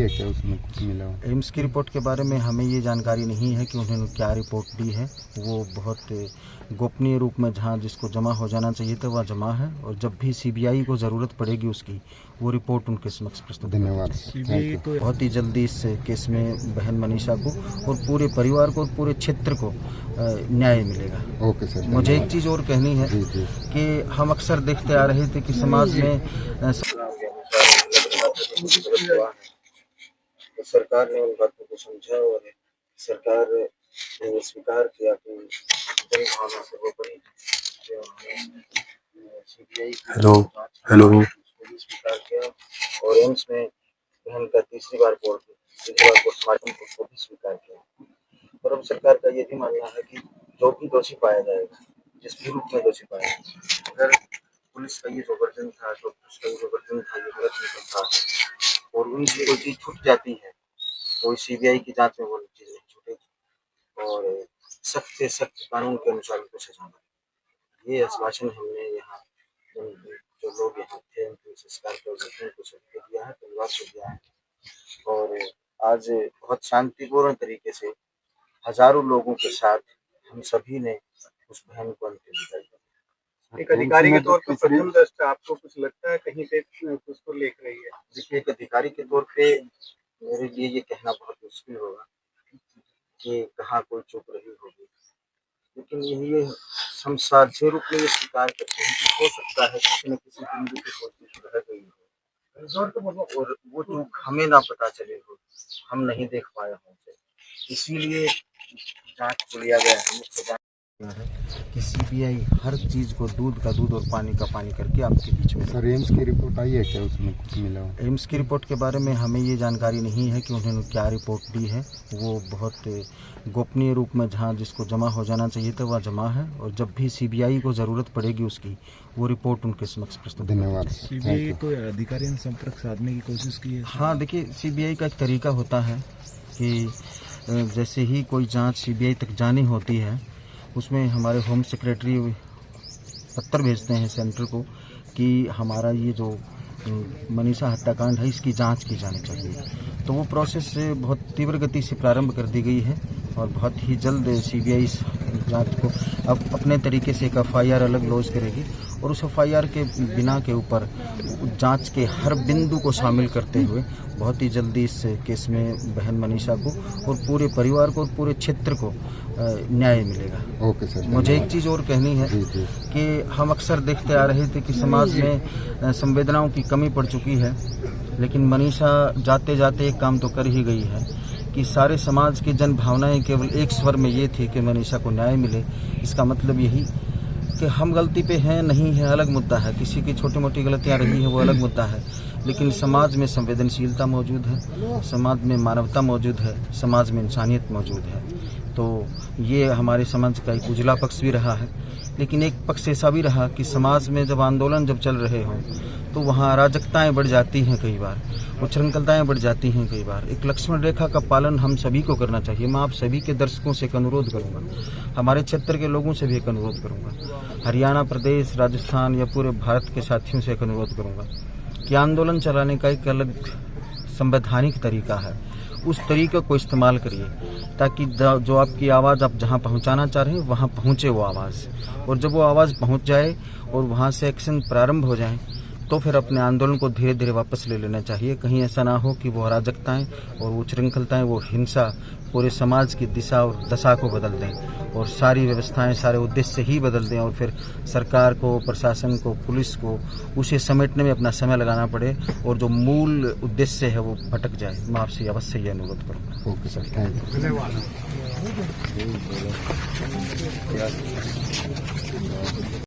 है क्या, उसमें कुछ मिला हो? एम्स की रिपोर्ट के बारे में हमें ये जानकारी नहीं है कि उन्होंने क्या रिपोर्ट दी है। वो बहुत गोपनीय रूप में जहाँ जिसको जमा हो जाना चाहिए था वह जमा है, और जब भी सीबीआई को ज़रूरत पड़ेगी उसकी, वो रिपोर्ट उनके समक्ष प्रस्तुत। धन्यवाद। तो बहुत ही जल्दी इस केस में बहन मनीषा को और पूरे परिवार को और पूरे क्षेत्र को न्याय मिलेगा। Okay sir. मुझे एक चीज़ और कहनी है कि हम अक्सर देखते आ रहे थे कि समाज में तो सरकार ने उन बातों को समझा और सरकार ने स्वीकार किया कि जन भावना से वो बड़ी सीबीआई हेलो स्वीकार किया और एम्स में बहन का तीसरी बार पोस्टमार्टम को भी स्वीकार किया। और अब सरकार का ये भी मानना है कि जो भी दोषी पाया जाएगा, जिस भी रूप में दोषी पाया जाएगा, अगर पुलिस का ये जो वर्जन था, डॉक्टर्स का ये जो वर्जन था, ये गलत निकलता और उनकी कोई चीज छूट जाती है तो सीबीआई की जांच में वो चीज नहीं छूटेगी और सख्त से सख्त कानून के अनुसार उनको सजा मिलेगी। ये आश्वासन हमने यहाँ जो लोग यहाँ थे उनके संस्कार के उनको सबको दिया है, परिवार को दिया है। और आज बहुत शांतिपूर्ण तरीके से हजारों लोगों के साथ हम सभी ने उस बहन को अंतिम विदाई दी। एक अधिकारी के तौर पर प्रथम दृष्टया आपको कुछ लगता है कहीं पे उसको लेख रही है? देखिए, एक अधिकारी के तौर पे मेरे लिए ये कहना बहुत मुश्किल होगा कि कहाँ कोई चूक रही होगी, लेकिन ये हम साझे रूप में ये स्वीकार करते हैं कि हो सकता है किसी न किसी बिंदु पे कोई चूक रह गई हो और वो चूक हमें ना पता चले हो, हम नहीं देख पाए होंगे, इसीलिए जांच को लिया गया है। मुख्य जांच कि सीबीआई हर चीज़ को दूध का दूध और पानी का पानी करके आपके बीच में। सर एम्स की रिपोर्ट आई है क्या, उसमें कुछ मिला हो? एम्स की रिपोर्ट के बारे में हमें ये जानकारी नहीं है कि उन्होंने क्या रिपोर्ट दी है। वो बहुत गोपनीय रूप में जहाँ जिसको जमा हो जाना चाहिए था वह जमा है, और जब भी सीबीआई को ज़रूरत पड़ेगी उसकी, वो रिपोर्ट उनके समक्ष प्रस्तुत। धन्यवाद। सीबीआई को अधिकारी ने संपर्क साधने की कोशिश की है? हाँ, देखिए, सीबीआई का एक तरीका होता है कि जैसे ही कोई जाँच सीबीआई तक जानी होती है, उसमें हमारे होम सेक्रेटरी पत्र भेजते हैं सेंटर को कि हमारा ये जो मनीषा हत्याकांड है इसकी जांच की जानी चाहिए। तो वो प्रोसेस बहुत तीव्र गति से प्रारंभ कर दी गई है और बहुत ही जल्द सीबीआई इस जांच को अब अपने तरीके से एक एफआईआर अलग लॉन्च करेगी और उस एफआईआर के बिना के ऊपर जांच के हर बिंदु को शामिल करते हुए बहुत ही जल्दी इस केस में बहन मनीषा को और पूरे परिवार को और पूरे क्षेत्र को न्याय मिलेगा। Okay sir. मुझे एक चीज़ और कहनी है कि हम अक्सर देखते आ रहे थे कि समाज में संवेदनाओं की कमी पड़ चुकी है, लेकिन मनीषा जाते जाते एक काम तो कर ही गई है कि सारे समाज की जन भावनाएं केवल एक स्वर में ये थी कि मनीषा को न्याय मिले। इसका मतलब यही कि हम गलती पे हैं नहीं है अलग मुद्दा है, किसी की छोटी मोटी गलतियां रही हैं वो अलग मुद्दा है, लेकिन समाज में संवेदनशीलता मौजूद है, समाज में मानवता मौजूद है, समाज में इंसानियत मौजूद है। तो ये हमारे समाज का एक उजला पक्ष भी रहा है, लेकिन एक पक्ष ऐसा भी रहा कि समाज में जब आंदोलन जब चल रहे हों तो वहाँ अराजकताएँ बढ़ जाती हैं, कई बार उच्छृंखलताएँ बढ़ जाती हैं, कई बार एक लक्ष्मण रेखा का पालन हम सभी को करना चाहिए। मैं आप सभी के दर्शकों से एक अनुरोध करूँगा, हमारे क्षेत्र के लोगों से भी एक अनुरोध करूँगा, हरियाणा प्रदेश राजस्थान या पूरे भारत के साथियों से एक अनुरोध करूँगा कि आंदोलन चलाने का एक अलग संवैधानिक तरीका है, उस तरीके को इस्तेमाल करिए ताकि जो आपकी आवाज़ आप जहां पहुंचाना चाह रहे हैं वहां पहुंचे वो आवाज़, और जब वो आवाज़ पहुंच जाए और वहां से एक्शन प्रारंभ हो जाए तो फिर अपने आंदोलन को धीरे धीरे वापस ले लेना चाहिए। कहीं ऐसा ना हो कि वो अराजकताएं और वो उच्छृंखलताएं, वो हिंसा पूरे समाज की दिशा और दशा को बदल दें और सारी व्यवस्थाएं, सारे उद्देश्य ही बदल दें और फिर सरकार को, प्रशासन को, पुलिस को उसे समेटने में अपना समय लगाना पड़े और जो मूल उद्देश्य है वो भटक जाए। मैं आपसे अवश्य ये अनुरोध करूँगा। Okay sir, thank you. धन्यवाद।